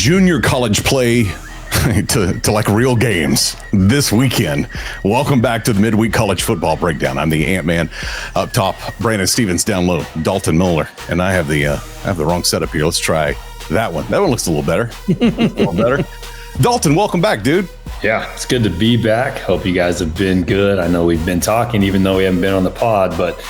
junior college play to like real games this weekend. Welcome back to the midweek college football breakdown. I'm the AntMan up top, Brandon Stevens down low, Dalton Miller, and I have the wrong setup here. Let's try that one. That one looks a little better. Dalton, welcome back, dude. Yeah, it's good to be back. Hope you guys have been good. I know we've been talking, even though we haven't been on the pod, but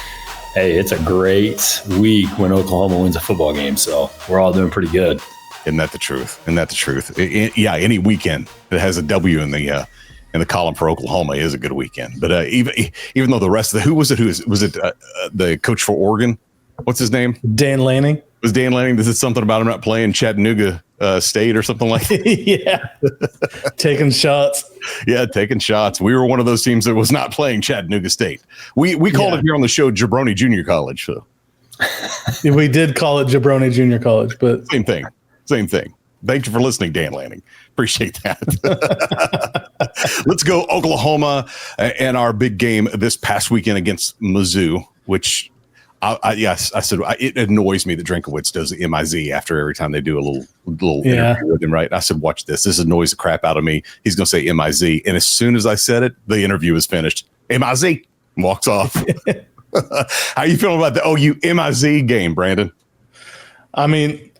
hey, it's a great week when Oklahoma wins a football game. So we're all doing pretty good. Isn't that the truth? Yeah, any weekend that has a W in the column for Oklahoma is a good weekend. But even though the rest of was it the coach for Oregon? What's his name? Dan Lanning. Was Dan Lanning? Is it something about him not playing Chattanooga State or something like that? Yeah, taking shots. Yeah, taking shots. We were one of those teams that was not playing Chattanooga State. We called it here on the show Jabroni Junior College. So. We did call it Jabroni Junior College, but Same thing. Thank you for listening, Dan Lanning. Appreciate that. Let's go Oklahoma and our big game this past weekend against Mizzou, which I said it annoys me that Drinkowitz does the MIZ after every time they do a little interview with him, right? I said, watch this. This annoys the crap out of me. He's going to say MIZ. And as soon as I said it, the interview is finished. MIZ. Walks off. How you feeling about the OU MIZ game, Brandon? I mean,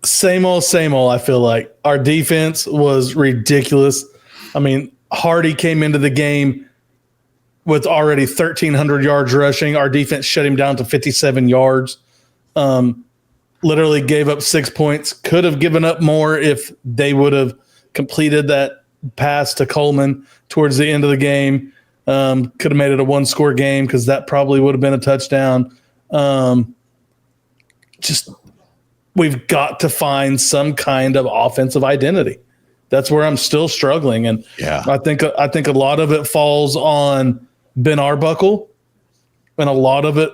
same old, I feel like. Our defense was ridiculous. I mean, Hardy came into the game with already 1,300 yards rushing. Our defense shut him down to 57 yards. Literally gave up 6 points. Could have given up more if they would have completed that pass to Coleman towards the end of the game. Could have made it a one-score game because that probably would have been a touchdown. We've got to find some kind of offensive identity. That's where I'm still struggling. And yeah. I think a lot of it falls on Ben Arbuckle, and a lot of it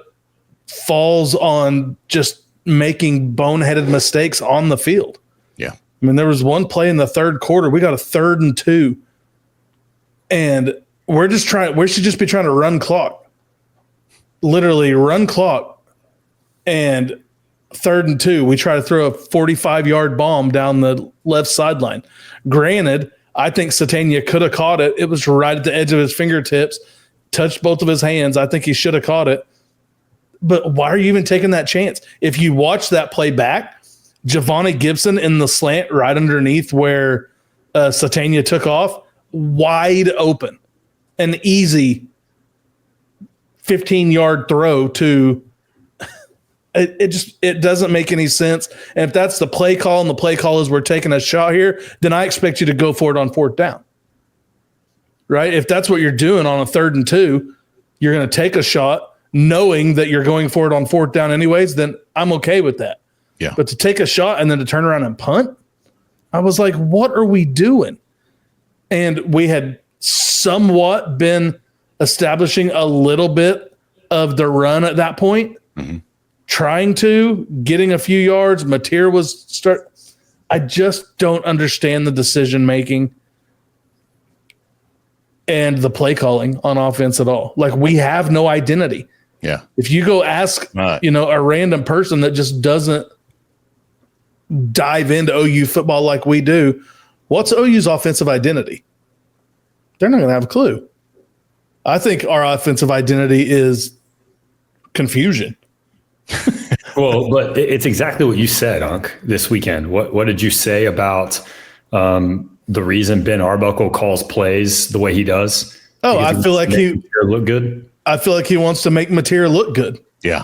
falls on just making boneheaded mistakes on the field. Yeah. I mean, there was one play in the third quarter. We got a 3rd and 2. And we should just be trying to run clock. Literally run clock. And 3rd and 2, we try to throw a 45-yard bomb down the left sideline. Granted, I think Satania could have caught it. It was right at the edge of his fingertips, touched both of his hands. I think he should have caught it. But why are you even taking that chance? If you watch that play back, Javonte Gibson in the slant right underneath where Satania took off, wide open. An easy 15-yard throw to it doesn't make any sense. And if that's the play call and the play call is we're taking a shot here, then I expect you to go for it on 4th down. Right? If that's what you're doing on a 3rd and 2, you're going to take a shot knowing that you're going for it on 4th down anyways, then I'm okay with that. Yeah. But to take a shot and then to turn around and punt, I was like, what are we doing? And we had somewhat been establishing a little bit of the run at that point. Mm-hmm. Getting a few yards. Mateer was I just don't understand the decision making and the play calling on offense at all. Like, we have no identity. Yeah. If you go ask, a random person that just doesn't dive into OU football like we do, what's OU's offensive identity? They're not going to have a clue. I think our offensive identity is confusion. Well, but it's exactly what you said, Unc, this weekend. What did you say about the reason Ben Arbuckle calls plays the way he does? Oh, I feel like he look good. I feel like he wants to make Mateer look good. Yeah.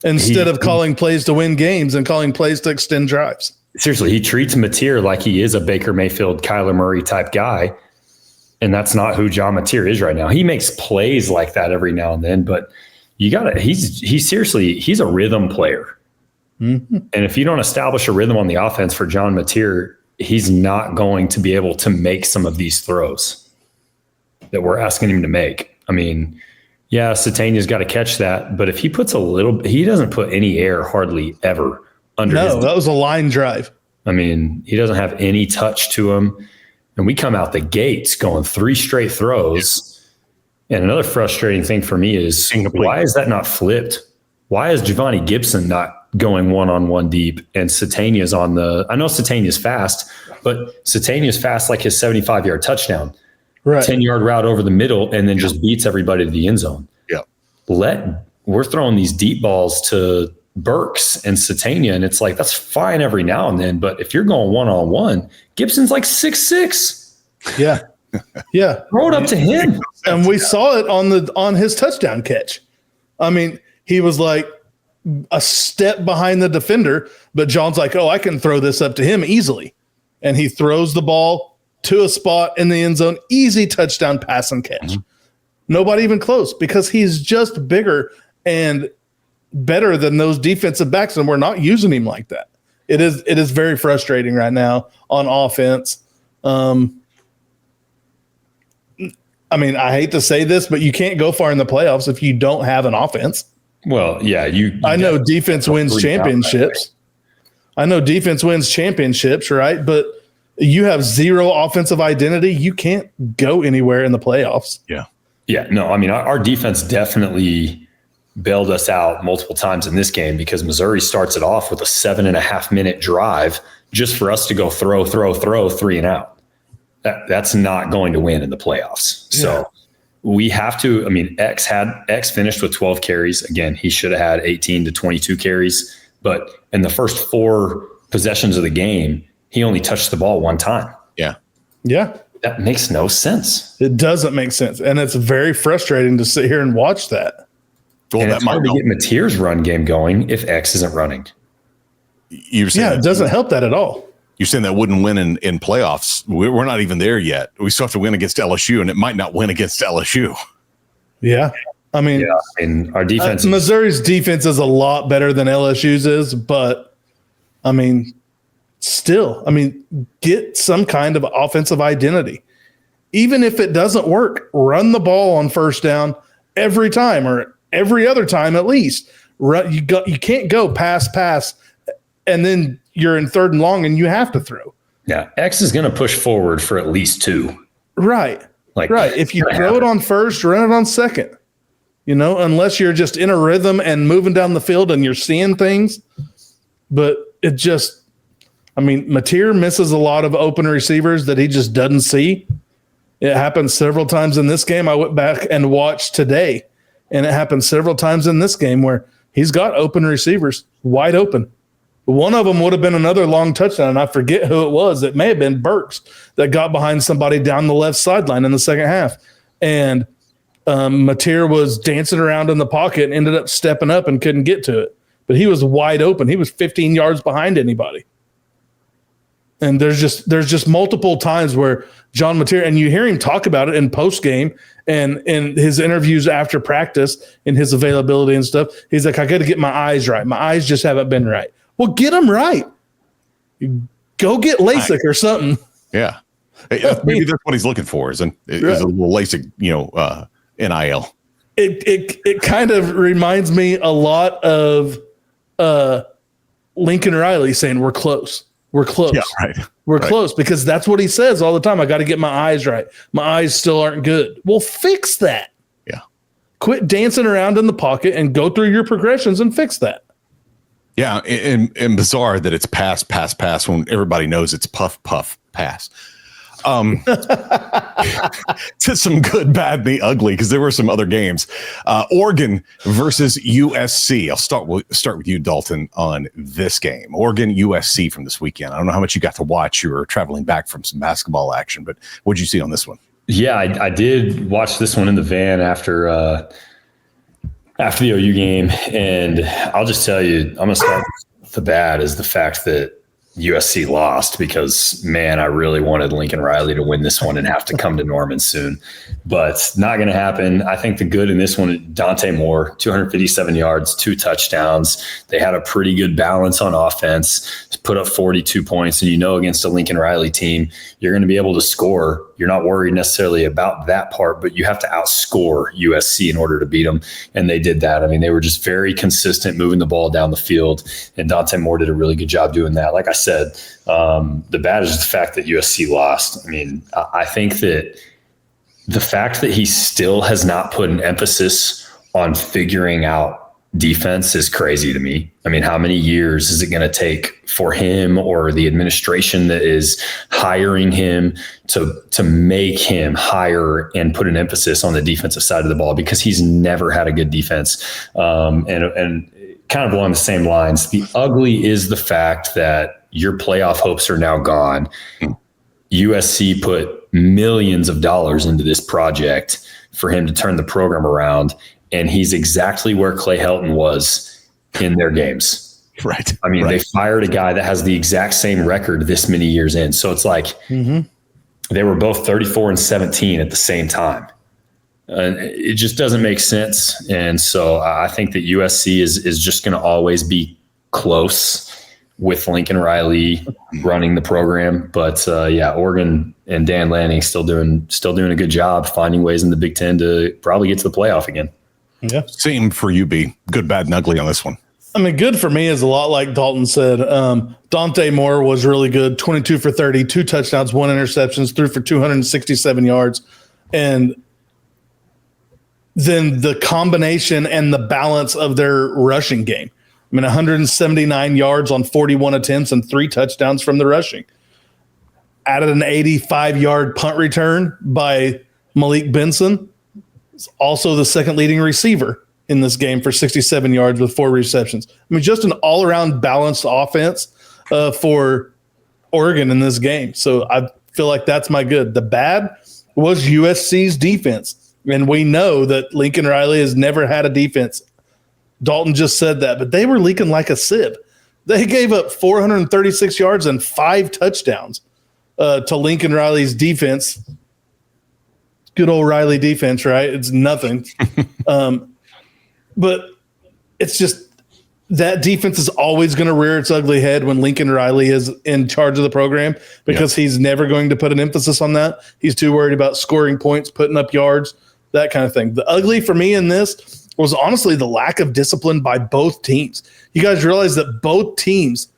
Instead of calling plays to win games and calling plays to extend drives. Seriously, he treats Mateer like he is a Baker Mayfield, Kyler Murray type guy. And that's not who John Mateer is right now. He makes plays like that every now and then, but he's a rhythm player. Mm-hmm. And if you don't establish a rhythm on the offense for John Mateer, he's not going to be able to make some of these throws that we're asking him to make. I mean, yeah, Satania's got to catch that, but if he puts he doesn't put any air hardly ever under his. No, that was a line drive. I mean, he doesn't have any touch to him. And we come out the gates going 3 straight throws. And another frustrating thing for me is, why is that not flipped? Why is Javonte Gibson not going one-on-one deep, and Satania's on the – I know Satania's fast, but Satania's fast like his 75-yard touchdown. Right. 10-yard route over the middle and then just beats everybody to the end zone. Yeah. We're throwing these deep balls to Burks and Satania, and it's like, that's fine every now and then, but if you're going one-on-one, Gibson's like 6'6". Yeah. Yeah. Throw it up to him. And we saw it on his touchdown catch. I mean, he was like a step behind the defender, but John's like, oh, I can throw this up to him easily. And he throws the ball to a spot in the end zone, easy touchdown pass and catch. Mm-hmm. Nobody even close because he's just bigger and better than those defensive backs, and we're not using him like that. It is very frustrating right now on offense. I mean, I hate to say this, but you can't go far in the playoffs if you don't have an offense. Well, yeah, I know defense wins championships. I know defense wins championships, right? But you have zero offensive identity. You can't go anywhere in the playoffs. Yeah. Yeah. No, I mean, our defense definitely bailed us out multiple times in this game because Missouri starts it off with a 7.5-minute drive just for us to go throw 3 and out. That's not going to win in the playoffs. So we have to, I mean, X finished with 12 carries. Again, he should have had 18 to 22 carries, but in the first 4 possessions of the game, he only touched the ball 1 time. Yeah. Yeah. That makes no sense. It doesn't make sense. And it's very frustrating to sit here and watch that. Well, and it's hard to get Mateer's run game going if X isn't running. It doesn't help that at all. You're saying that wouldn't win in playoffs. We're not even there yet. We still have to win against LSU, and it might not win against LSU. Yeah. I mean, our defense. Missouri's defense is a lot better than LSU's is, but I mean, still, get some kind of offensive identity. Even if it doesn't work, run the ball on first down every time or every other time at least. You can't go pass, and then you're in 3rd and long and you have to throw. Yeah, X is going to push forward for at least 2. Right. Right. If you throw it on first, run it on second. Unless you're just in a rhythm and moving down the field and you're seeing things. But it just, Mateer misses a lot of open receivers that he just doesn't see. It happened several times in this game. I went back and watched today, and it happened several times in this game where he's got open receivers wide open. One of them would have been another long touchdown, and I forget who it was. It may have been Burks that got behind somebody down the left sideline in the second half. And Mateer was dancing around in the pocket and ended up stepping up and couldn't get to it. But he was wide open. He was 15 yards behind anybody. And there's just multiple times where John Mateer, and you hear him talk about it in post game and in his interviews after practice and his availability and stuff. He's like, I got to get my eyes right. My eyes just haven't been right. Well, get them right. Go get LASIK or something. Yeah. Maybe that's what he's looking for is a little LASIK, NIL. It kind of reminds me a lot of Lincoln Riley saying we're close. We're close. Yeah, right. We're close because that's what he says all the time. I got to get my eyes right. My eyes still aren't good. Well, fix that. Yeah. Quit dancing around in the pocket and go through your progressions and fix that. Yeah, and bizarre that it's pass when everybody knows it's puff, pass. To some good, bad, the ugly, because there were some other games. Oregon versus USC. I'll start with you, Dalton, on this game. Oregon, USC from this weekend. I don't know how much you got to watch. You were traveling back from some basketball action, but what did you see on this one? Yeah, I did watch this one in the van after the OU game, and I'll just tell you, I'm going to start with the bad is the fact that USC lost because, man, I really wanted Lincoln Riley to win this one and have to come to Norman soon. But not going to happen. I think the good in this one, Dante Moore, 257 yards, 2 touchdowns. They had a pretty good balance on offense, put up 42 points. And against a Lincoln Riley team, you're going to be able to score. You're not worried necessarily about that part, but you have to outscore USC in order to beat them. And they did that. They were just very consistent moving the ball down the field. And Dante Moore did a really good job doing that. Like I said, the bad is the fact that USC lost. I think that the fact that he still has not put an emphasis on figuring out defense is crazy to me. I mean, how many years is it going to take for him or the administration that is hiring him to make him hire and put an emphasis on the defensive side of the ball, because he's never had a good defense. And kind of along the same lines, the ugly is the fact that your playoff hopes are now gone. USC put millions of dollars into this project for him to turn the program around, and he's exactly where Clay Helton was in their games. Right. I mean, they fired a guy that has the exact same record this many years in. So it's like they were both 34-17 at the same time. It just doesn't make sense. And so I think that USC is just going to always be close with Lincoln Riley running the program. But Oregon and Dan Lanning still doing a good job finding ways in the Big Ten to probably get to the playoff again. Yeah. Same for UB. Good, bad, and ugly on this one. I mean, good for me is a lot like Dalton said. Dante Moore was really good, 22 for 30, 2 touchdowns, 1 interceptions, threw for 267 yards. And then the combination and the balance of their rushing game. I mean, 179 yards on 41 attempts and 3 touchdowns from the rushing. Added an 85-yard punt return by Malik Benson. He's also the second leading receiver in this game for 67 yards with 4 receptions. I mean, just an all-around balanced offense for Oregon in this game. So I feel like that's my good. The bad was USC's defense. And we know that Lincoln Riley has never had a defense. Dalton just said that, but they were leaking like a sieve. They gave up 436 yards and 5 touchdowns to Lincoln Riley's defense. Good old Riley defense, right? It's nothing. But it's just that defense is always going to rear its ugly head when Lincoln Riley is in charge of the program, because he's never going to put an emphasis on that. He's too worried about scoring points, putting up yards, that kind of thing. The ugly for me in this was honestly the lack of discipline by both teams. You guys realize that both teams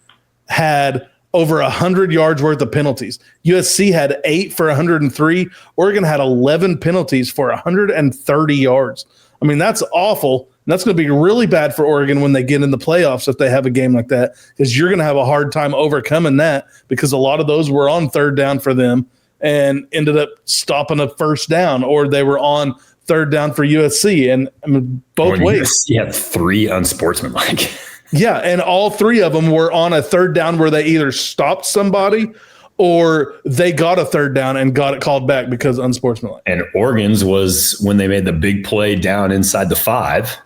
had over 100 yards worth of penalties. USC had 8 for 103. Oregon had 11 penalties for 130 yards. I mean, that's awful. And that's going to be really bad for Oregon when they get in the playoffs if they have a game like that, because you're going to have a hard time overcoming that, because a lot of those were on third down for them and ended up stopping a first down, or they were on third down for USC. And I mean, both ways. You had 3 unsportsmanlike. Yeah, and all 3 of them were on a third down where they either stopped somebody or they got a third down and got it called back because unsportsmanlike. And Oregon's was when they made the big play down inside the 5.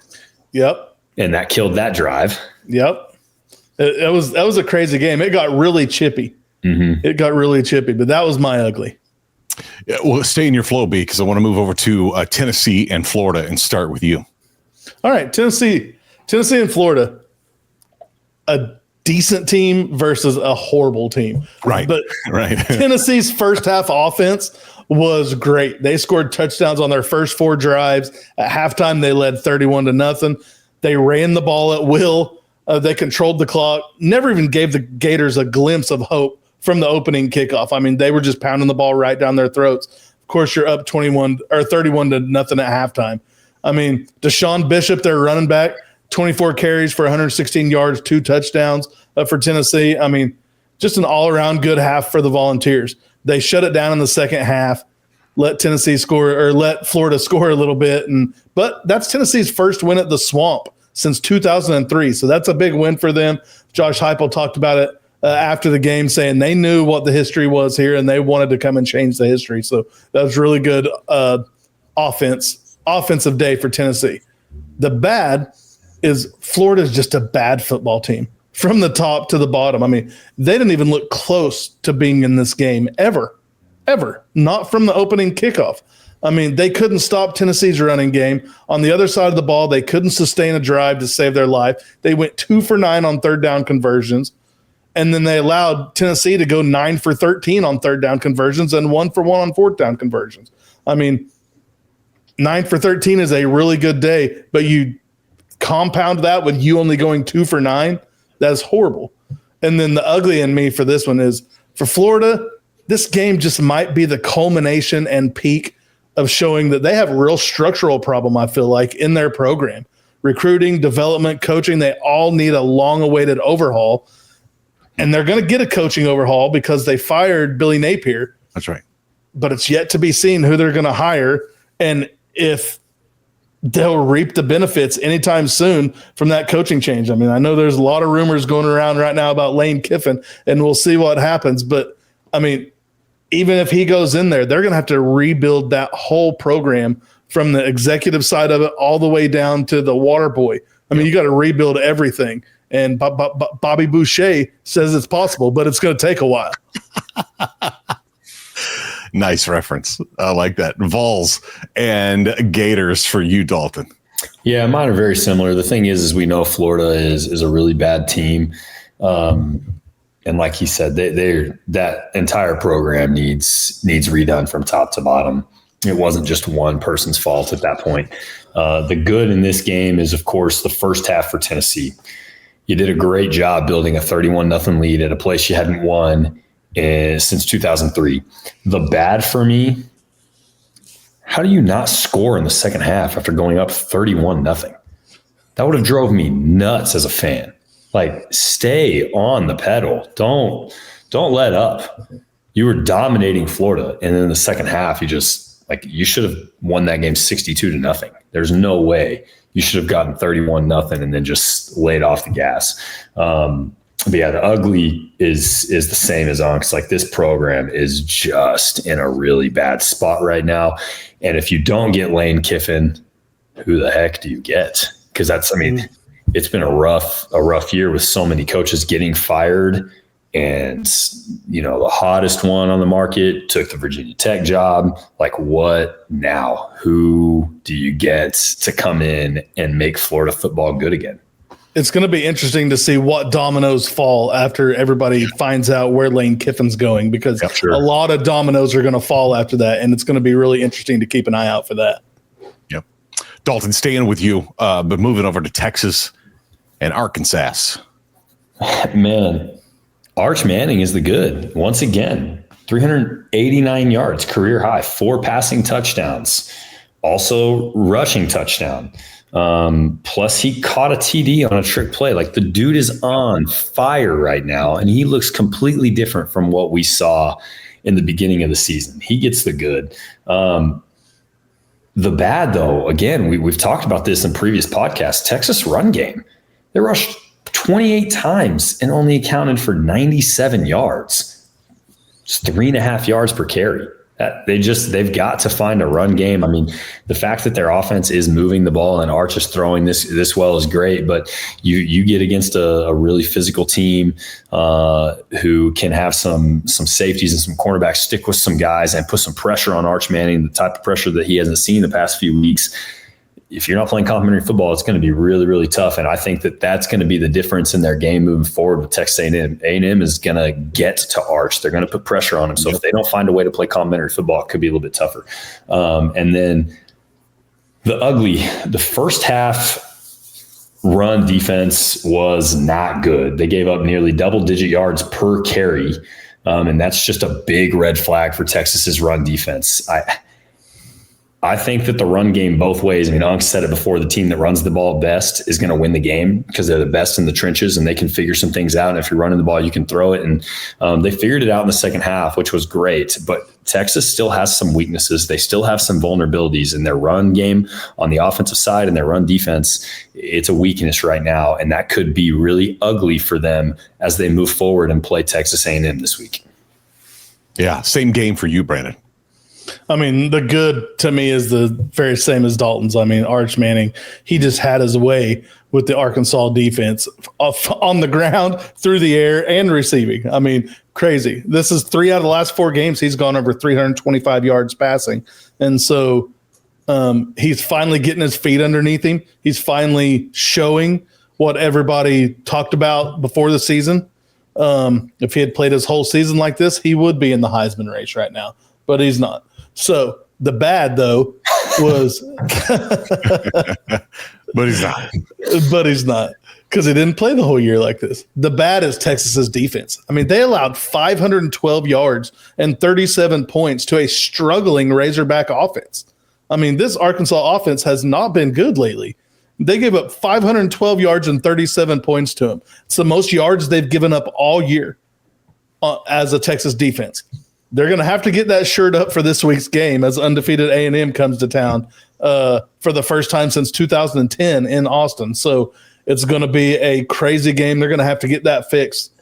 Yep. And that killed that drive. Yep. That was a crazy game. It got really chippy. It got really chippy, but that was my ugly. Yeah, well, stay in your flow, B, because I want to move over to Tennessee and Florida and start with you. All right, Tennessee and Florida. A decent team versus a horrible team. Right. But right. Tennessee's first half offense was great. They scored touchdowns on their first 4 drives. At halftime, they led 31-0. They ran the ball at will. They controlled the clock. Never even gave the Gators a glimpse of hope from the opening kickoff. I mean, they were just pounding the ball right down their throats. Of course, you're up 21 or 31-0 at halftime. I mean, Deshaun Bishop, their running back, 24 carries for 116 yards, 2 touchdowns for Tennessee. I mean, just an all-around good half for the Volunteers. They shut it down in the second half, let Tennessee score or let Florida score a little bit. But that's Tennessee's first win at the Swamp since 2003. So that's a big win for them. Josh Heupel talked about it after the game, saying they knew what the history was here and they wanted to come and change the history. So that was really good offensive day for Tennessee. The bad is Florida's just a bad football team from the top to the bottom. I mean, they didn't even look close to being in this game ever, not from the opening kickoff. I mean, they couldn't stop Tennessee's running game. On the other side of the ball, they couldn't sustain a drive to save their life. They went 2 for 9 on third down conversions, and then they allowed Tennessee to go 9 for 13 on third down conversions and 1 for 1 on fourth down conversions. I mean, 9 for 13 is a really good day, but you compound that with you only going 2 for 9, that's horrible. And then the ugly in me for this one is for Florida, this game just might be the culmination and peak of showing that they have a real structural problem, I feel like, in their program. recruiting, development, coaching. They all need a long-awaited overhaul. And they're going to get a coaching overhaul because they fired Billy Napier. That's right. But it's yet to be seen who they're going to hire and if they'll reap the benefits anytime soon from that coaching change. I mean, I know there's a lot of rumors going around right now about Lane Kiffin, and we'll see what happens. But, I mean, even if he goes in there, they're going to have to rebuild that whole program from the executive side of it all the way down to the water boy. I mean, you got to rebuild everything. And Bobby Boucher says it's possible, but it's going to take a while. Nice reference. I like that. Vols and Gators for you, Dalton. Yeah, mine are very similar. The thing is we know Florida is a really bad team. And like he said, that entire program needs redone from top to bottom. It wasn't just one person's fault at that point. The good in this game is, of course, the first half for Tennessee. You did a great job building a 31-0 lead at a place you hadn't won since 2003. The bad for me, how do you not score in the second half after going up 31-0? That would have drove me nuts as a fan. Like, stay on the pedal. Don't let up. You were dominating Florida, and then in the second half, you should have won that game 62-0. There's no way you should have gotten 31-0 and then just laid off the gas. But yeah, the ugly is the same as on. Cause like this program is just in a really bad spot right now. And if you don't get Lane Kiffin, who the heck do you get? Cause it's been a rough year with so many coaches getting fired. And, the hottest one on the market took the Virginia Tech job. Like, what now? Who do you get to come in and make Florida football good again? It's going to be interesting to see what dominoes fall after everybody finds out where Lane Kiffin's going, because a lot of dominoes are going to fall after that, and it's going to be really interesting to keep an eye out for that. Yep. Dalton, staying with you, but moving over to Texas and Arkansas. Man, Arch Manning is the good. Once again, 389 yards, career high, 4 passing touchdowns, also rushing touchdown. Plus he caught a TD on a trick play. Like, the dude is on fire right now, and he looks completely different from what we saw in the beginning of the season. He gets the good. The bad, though, again, we've talked about this in previous podcasts. Texas run game. They rushed 28 times and only accounted for 97 yards. It's 3.5 yards per carry. They've got to find a run game. I mean, the fact that their offense is moving the ball and Arch is throwing this well is great, but you get against a really physical team who can have some safeties and some cornerbacks stick with some guys and put some pressure on Arch Manning, the type of pressure that he hasn't seen the past few weeks. If you're not playing complimentary football, it's going to be really, really tough. And I think that's going to be the difference in their game moving forward with Texas A&M. A&M is going to get to Arch. They're going to put pressure on him. So if they don't find a way to play complimentary football, it could be a little bit tougher. And then the ugly, the first half run defense was not good. They gave up nearly double-digit yards per carry. And that's just a big red flag for Texas's run defense. I think that the run game both ways. I mean, Unc said it before, the team that runs the ball best is going to win the game because they're the best in the trenches and they can figure some things out. And if you're running the ball, you can throw it. And they figured it out in the second half, which was great. But Texas still has some weaknesses. They still have some vulnerabilities in their run game on the offensive side and their run defense. It's a weakness right now. And that could be really ugly for them as they move forward and play Texas A&M this week. Yeah, same game for you, Brandon. I mean, the good to me is the very same as Dalton's. I mean, Arch Manning, he just had his way with the Arkansas defense on the ground, through the air, and receiving. I mean, crazy. This is 3 out of the last 4 games. He's gone over 325 yards passing. And so he's finally getting his feet underneath him. He's finally showing what everybody talked about before the season. If he had played his whole season like this, he would be in the Heisman race right now, but he's not. So the bad, though, was but he's not. But he's not, because he didn't play the whole year like this. The bad is Texas's defense. I mean, they allowed 512 yards and 37 points to a struggling Razorback offense. I mean, this Arkansas offense has not been good lately. They gave up 512 yards and 37 points to them. It's the most yards they've given up all year as a Texas defense. They're going to have to get that shirt up for this week's game as undefeated A&M comes to town for the first time since 2010 in Austin. So it's going to be a crazy game. They're going to have to get that fixed,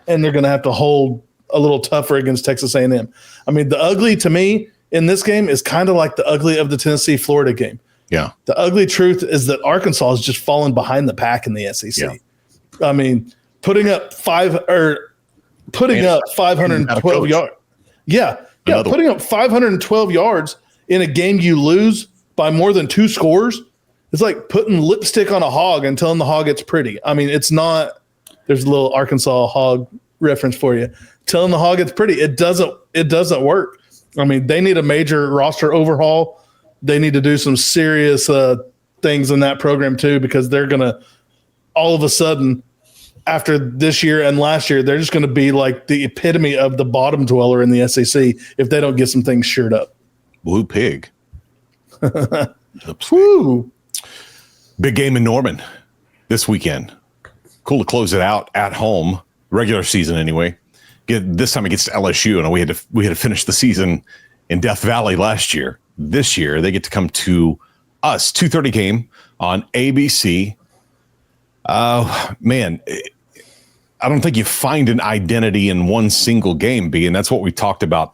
and they're going to have to hold a little tougher against Texas A&M. I mean, the ugly to me in this game is kind of like the ugly of the Tennessee-Florida game. Yeah. The ugly truth is that Arkansas is just falling behind the pack in the SEC. Yeah. I mean, putting up 512 yards. Yeah. Putting up 512 yards in a game you lose by more than 2 scores. It's like putting lipstick on a hog and telling the hog it's pretty. I mean, it's not. There's a little Arkansas hog reference for you. Telling the hog it's pretty. It doesn't work. I mean, they need a major roster overhaul. They need to do some serious things in that program too, because they're going to all of a sudden, after this year and last year, they're just going to be like the epitome of the bottom dweller in the SEC if they don't get some things shored up. Blue pig. Woo. Big game in Norman this weekend. Cool to close it out at home, regular season anyway. This time it gets to LSU, and we had to finish the season in Death Valley last year. This year they get to come to us. 2:30 game on ABC. Man, I don't think you find an identity in one single game, B, and that's what we talked about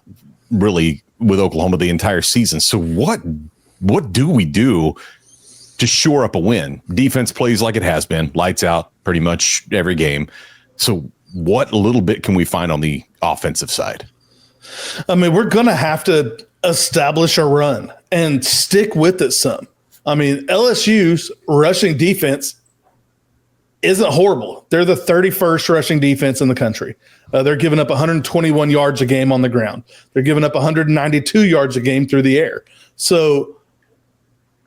really with Oklahoma the entire season. So what do we do to shore up a win? Defense plays like it has been, lights out pretty much every game. So what little bit can we find on the offensive side? I mean, we're going to have to establish a run and stick with it some. I mean, LSU's rushing defense isn't horrible. They're the 31st rushing defense in the country. They're giving up 121 yards a game on the ground. They're giving up 192 yards a game through the air. So,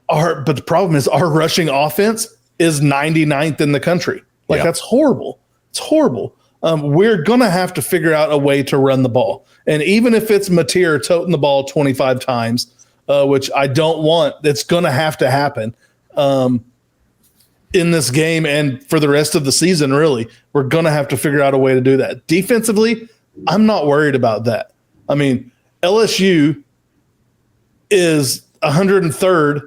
but the problem is our rushing offense is 99th in the country. That's horrible. It's horrible. We're going to have to figure out a way to run the ball. And even if it's Mateer toting the ball 25 times, which I don't want, it's going to happen in this game and for the rest of the season, really. We're going to have to figure out a way to do that. Defensively, I'm not worried about that. I mean, LSU is 103rd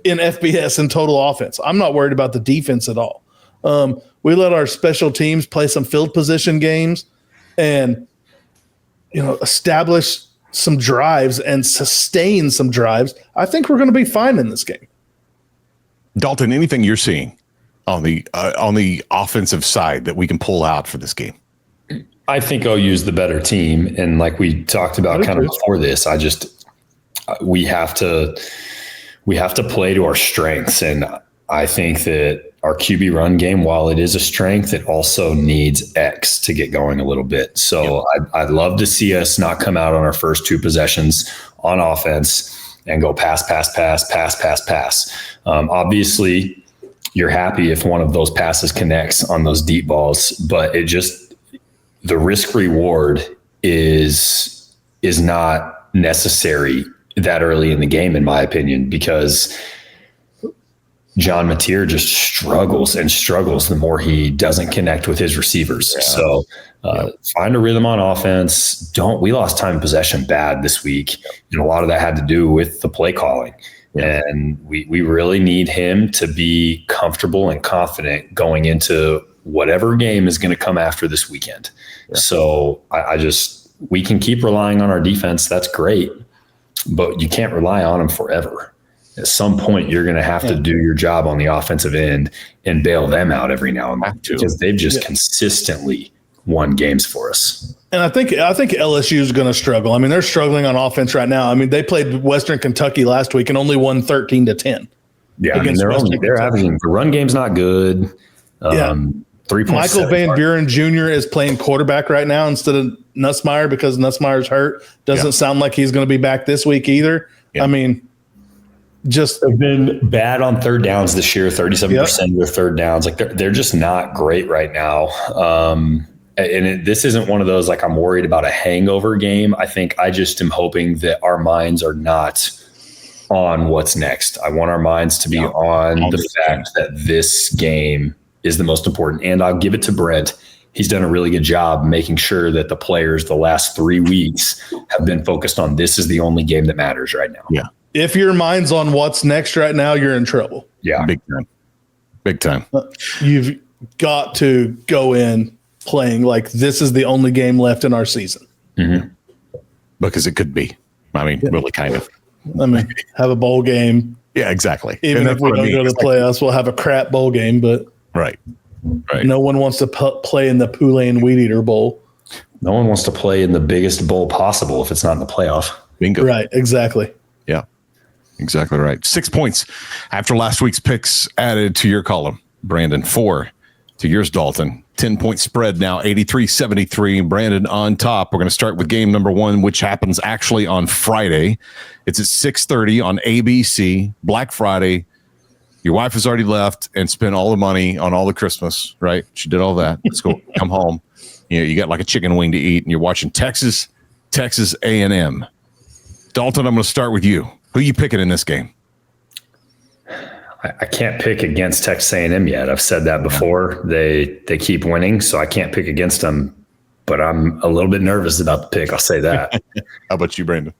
in FBS in total offense. I'm not worried about the defense at all. We let our special teams play some field position games and, establish some drives and sustain some drives. I think we're going to be fine in this game. Dalton, anything you're seeing on the offensive side that we can pull out for this game? I think OU's the better team. And like we talked about kind of before this, we have to play to our strengths. And I think that our QB run game, while it is a strength, it also needs X to get going a little bit. So I'd love to see us not come out on our first 2 possessions on offense and go pass. Obviously, you're happy if one of those passes connects on those deep balls, but the risk reward is not necessary that early in the game, in my opinion, because John Mateer just struggles the more he doesn't connect with his receivers. Yeah. So find a rhythm on offense. We lost time of possession bad this week. And a lot of that had to do with the play calling. Yeah. And we really need him to be comfortable and confident going into whatever game is going to come after this weekend. Yeah. So we can keep relying on our defense. That's great, but you can't rely on them forever. At some point, you're going to have to do your job on the offensive end and bail them out every now and then because they've just consistently won games for us. And I think LSU is going to struggle. I mean, they're struggling on offense right now. I mean, they played Western Kentucky last week and only won 13-10. Yeah, I mean, they're averaging the run game's not good. 3.7. Michael Van Buren Jr. is playing quarterback right now instead of Nussmeier because Nussmeier's hurt. Doesn't sound like he's going to be back this week either. Yeah. I mean, they've been bad on third downs this year. 37% of their third downs. Like they're just not great right now. This isn't one of those like I'm worried about a hangover game. I think I just am hoping that our minds are not on what's next. I want our minds to be on the fact that this game is the most important. And I'll give it to Brent. He's done a really good job making sure that the players the last 3 weeks have been focused on this is the only game that matters right now. Yeah. If your mind's on what's next right now, you're in trouble. Yeah. Big time. Big time. You've got to go in playing like this is the only game left in our season. Mm-hmm. Because it could be. I mean, really kind of. I mean, have a bowl game. Yeah, exactly. Even if we don't go to the playoffs, we'll have a crap bowl game, but right. No one wants to play in the Poulet Weed Eater Bowl. No one wants to play in the biggest bowl possible if it's not in the playoff. Bingo. Right, exactly. Yeah, exactly right. 6 points after last week's picks added to your column, Brandon. 4 to yours, Dalton. 10-point spread now, 83-73. Brandon on top. We're going to start with game number 1, which happens actually on Friday. It's at 6:30 on ABC, Black Friday. Your wife has already left and spent all the money on all the Christmas, right? She did all that. Let's go come home. You got like a chicken wing to eat, and you're watching Texas A&M. Dalton, I'm going to start with you. Who are you picking in this game? I can't pick against Texas A&M yet. I've said that before. They keep winning, so I can't pick against them. But I'm a little bit nervous about the pick. I'll say that. How about you, Brandon?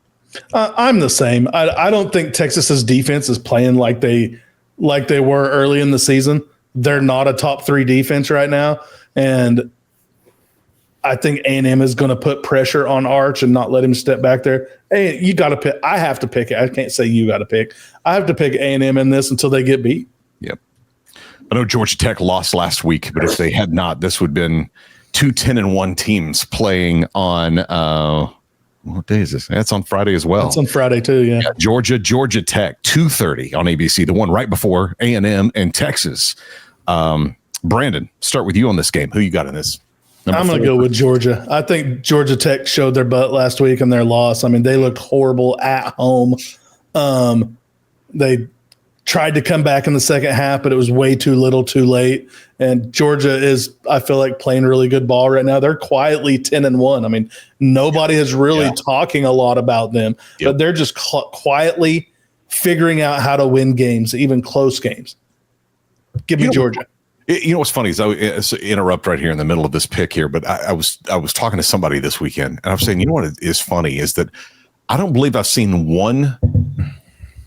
I'm the same. I don't think Texas's defense is playing like they were early in the season. They're not a top 3 defense right now. And I think A&M is going to put pressure on Arch and not let him step back there. Hey, you got to pick. I have to pick it. I can't say you got to pick. I have to pick A&M in this until they get beat. Yep. I know Georgia Tech lost last week, but if they had not, this would have been 2 10-1 teams playing on what day is this? That's on Friday as well. It's on Friday too, yeah. Georgia Tech, 2:30 on ABC, the one right before A&M and Texas. Brandon, start with you on this game. Who you got in this? I'm going to go with Georgia. I think Georgia Tech showed their butt last week in their loss. I mean, they looked horrible at home. They tried to come back in the second half, but it was way too little too late. And Georgia is, I feel like, playing really good ball right now. They're quietly 10-1. I mean, nobody is really talking a lot about them, but they're just quietly figuring out how to win games, even close games. Give me Georgia. You know what's funny is I interrupt right here in the middle of this pick here, but I was talking to somebody this weekend, and I was saying, you know what is funny is that I don't believe I've seen one,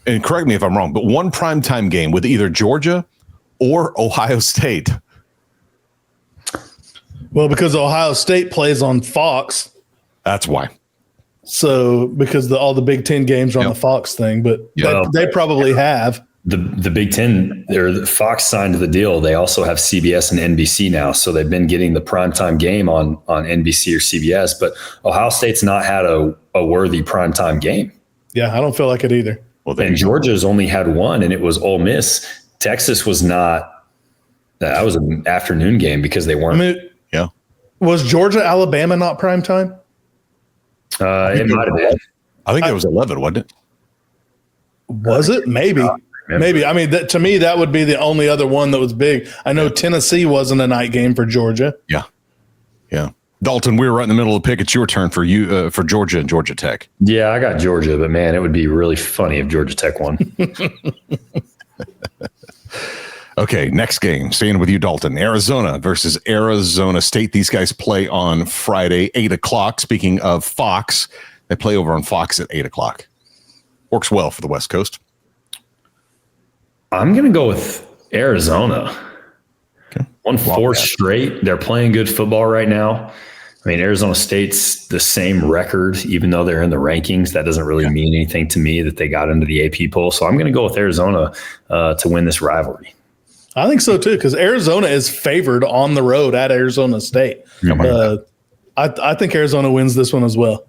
and correct me if I'm wrong, but one primetime game with either Georgia or Ohio State. Well, because Ohio State plays on Fox. That's why. So because all the Big Ten games are on the Fox thing, but they probably have. The Big Ten, the Fox signed the deal. They also have CBS and NBC now, so they've been getting the primetime game on NBC or CBS. But Ohio State's not had a worthy primetime game. Yeah, I don't feel like it either. Well, and Georgia's only had one, and it was Ole Miss. Texas was not. That was an afternoon game because they weren't. I mean, was Georgia Alabama not primetime? It might have been. I think it was 11, wasn't it? Was it? Maybe. Maybe. I mean, to me, that would be the only other one that was big. I know Tennessee wasn't a night game for Georgia. Yeah. Dalton, we were right in the middle of the pick. It's your turn for you for Georgia and Georgia Tech. Yeah, I got Georgia, but man, it would be really funny if Georgia Tech won. Okay, next game. Staying with you, Dalton. Arizona versus Arizona State. These guys play on Friday, 8:00. Speaking of Fox, they play over on Fox at 8:00. Works well for the West Coast. I'm going to go with Arizona. Okay. Won 4 straight. They're playing good football right now. I mean, Arizona State's the same record, even though they're in the rankings. That doesn't really mean anything to me that they got into the AP poll. So I'm going to go with Arizona to win this rivalry. I think so, too, because Arizona is favored on the road at Arizona State. I think Arizona wins this one as well.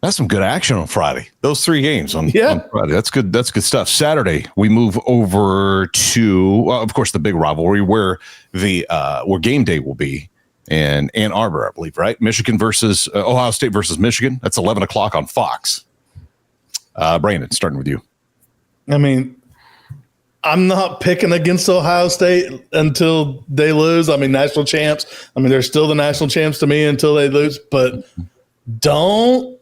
That's some good action on Friday. Those 3 games on Friday. That's good. That's good stuff. Saturday, we move over to, of course, the big rivalry where where game day will be in Ann Arbor, I believe, right? Michigan versus Ohio State versus Michigan. That's 11:00 on Fox. Brandon, starting with you. I mean, I'm not picking against Ohio State until they lose. I mean, national champs. I mean, they're still the national champs to me until they lose. But don't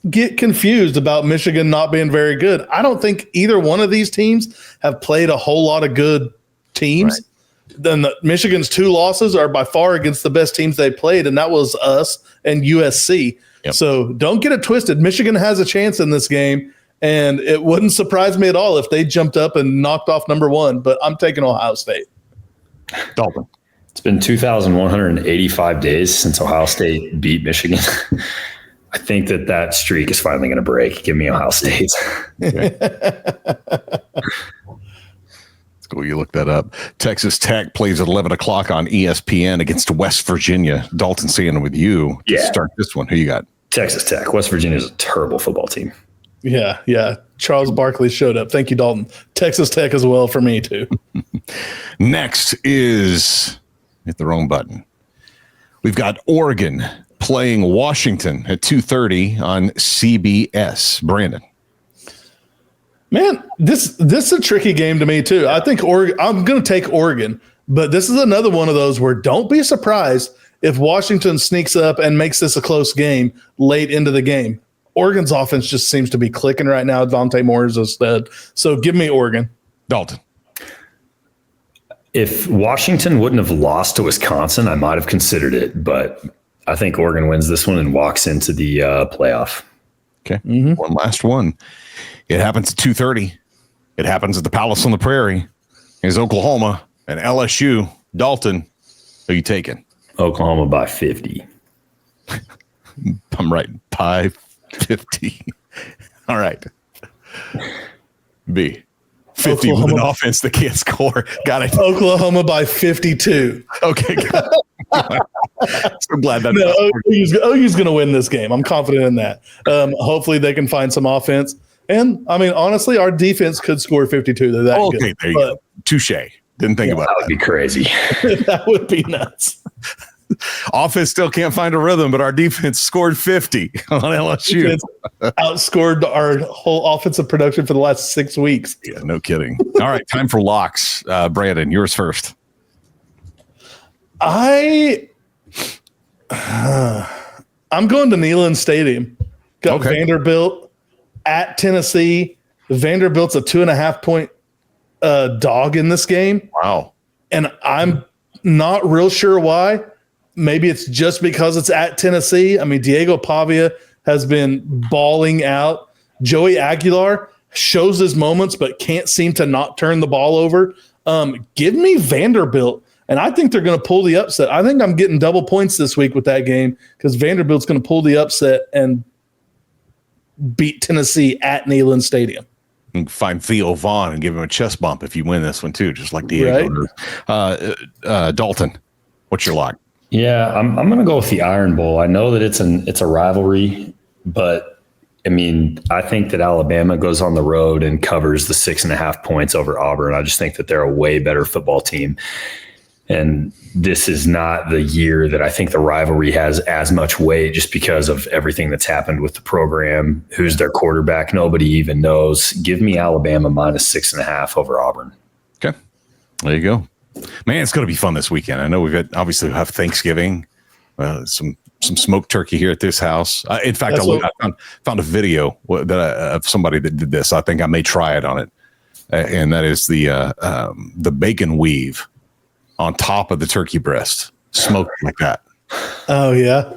get confused about Michigan not being very good. I don't think either one of these teams have played a whole lot of good teams. Right. Then Michigan's 2 losses are by far against the best teams they played, and that was us and USC. Yep. So don't get it twisted. Michigan has a chance in this game, and it wouldn't surprise me at all if they jumped up and knocked off number 1, but I'm taking Ohio State. Dalton. It's been 2,185 days since Ohio State beat Michigan. I think that streak is finally going to break. Give me Ohio State. Okay. Cool, you look that up. Texas Tech plays at 11 o'clock on ESPN against West Virginia. Dalton, staying with you to start this one. Who you got? Texas Tech. West Virginia is a terrible football team. Yeah. Charles Barkley showed up. Thank you, Dalton. Texas Tech as well for me, too. Next is, hit the wrong button. We've got Oregon playing Washington at 2:30 on CBS. Brandon. Man, this is a tricky game to me too. I think I'm going to take Oregon, but this is another one of those where don't be surprised if Washington sneaks up and makes this a close game late into the game. Oregon's offense just seems to be clicking right now. Dante Moore is a stud. So give me Oregon. Dalton. If Washington wouldn't have lost to Wisconsin, I might have considered it, but I think Oregon wins this one and walks into the playoff. Okay. Mm-hmm. One last one. It happens at 2:30. It happens at the Palace on the Prairie. Is Oklahoma and LSU. Dalton, who are you taking? Oklahoma by 50. I'm right. By 50. All right. B. 50 Oklahoma. With an offense that can't score. Got it. Oklahoma by 52. Okay. So glad that. No, OU's going to win this game. I'm confident in that. Hopefully they can find some offense. And, I mean, honestly, our defense could score 52. They're that good. Okay, there you go. Touche. Didn't think about that. That would be crazy. That would be nuts. Offense still can't find a rhythm, but our defense scored 50 on LSU. Outscored our whole offensive production for the last 6 weeks. Yeah, no kidding. All right, time for locks. Brandon, yours first. I'm going to Neyland Stadium. Got Vanderbilt at Tennessee. Vanderbilt's a 2.5 point dog in this game. Wow. And I'm not real sure why. Maybe it's just because it's at Tennessee. I mean, Diego Pavia has been balling out. Joey Aguilar shows his moments, but can't seem to not turn the ball over. Give me Vanderbilt. And I think they're going to pull the upset. I think I'm getting double points this week with that game because Vanderbilt's going to pull the upset and beat Tennessee at Neyland Stadium. You can find Theo Vaughn and give him a chest bump if you win this one too, just like Diego. Right. Dalton, what's your lock? Yeah, I'm going to go with the Iron Bowl. I know that it's a rivalry, but I mean, I think that Alabama goes on the road and covers the 6.5 points over Auburn. I just think that they're a way better football team. And this is not the year that I think the rivalry has as much weight just because of everything that's happened with the program. Who's their quarterback? Nobody even knows. Give me Alabama minus 6.5 over Auburn. Okay. There you go. Man, it's going to be fun this weekend. I know obviously have Thanksgiving, some smoked turkey here at this house. In fact, I found a video of somebody that did this. I think I may try it on it. And that is the bacon weave on top of the turkey breast, smoked like that. Oh yeah.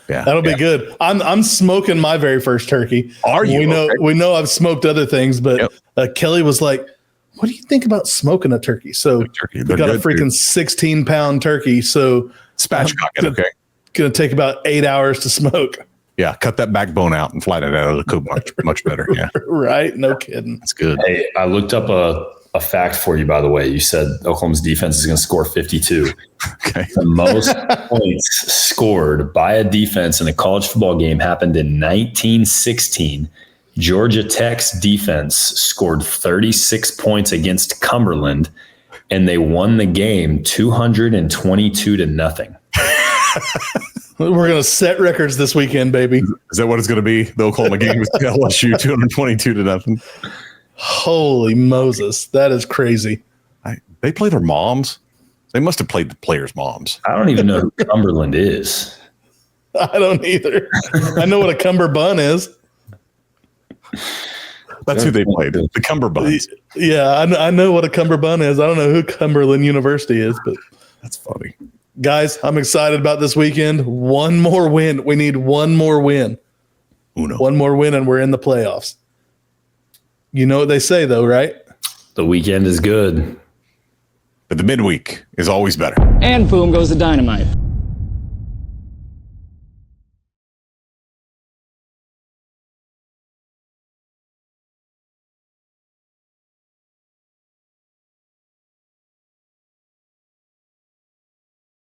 Yeah. That'll be good. I'm smoking my very first turkey. Are you? We know I've smoked other things, but Kelly was like, what do you think about smoking a turkey? So we got a freaking 16-pound turkey. So spatchcock it. Okay. Going to take about 8 hours to smoke. Yeah. Cut that backbone out and fly it out of the coop much better. Yeah. Right. No kidding. That's good. Hey, I looked up a fact for you, by the way. You said Oklahoma's defense is going to score 52. Okay. The most points scored by a defense in a college football game happened in 1916. Georgia Tech's defense scored 36 points against Cumberland, and they won the game 222-0. We're going to set records this weekend, baby. Is that what it's going to be? The Oklahoma game was LSU 222-0. Holy Moses. That is crazy. They play their moms. They must have played the players' moms. I don't even know who Cumberland is. I don't either. I know what a cummerbund is. That's who they played. The Cumberbuns. Yeah, I know what a cummerbund is. I don't know who Cumberland University is, but that's funny. Guys, I'm excited about this weekend. One more win. We need one more win. Uno. One more win, and we're in the playoffs. You know what they say, though, right? The weekend is good, but the midweek is always better. And boom goes the dynamite.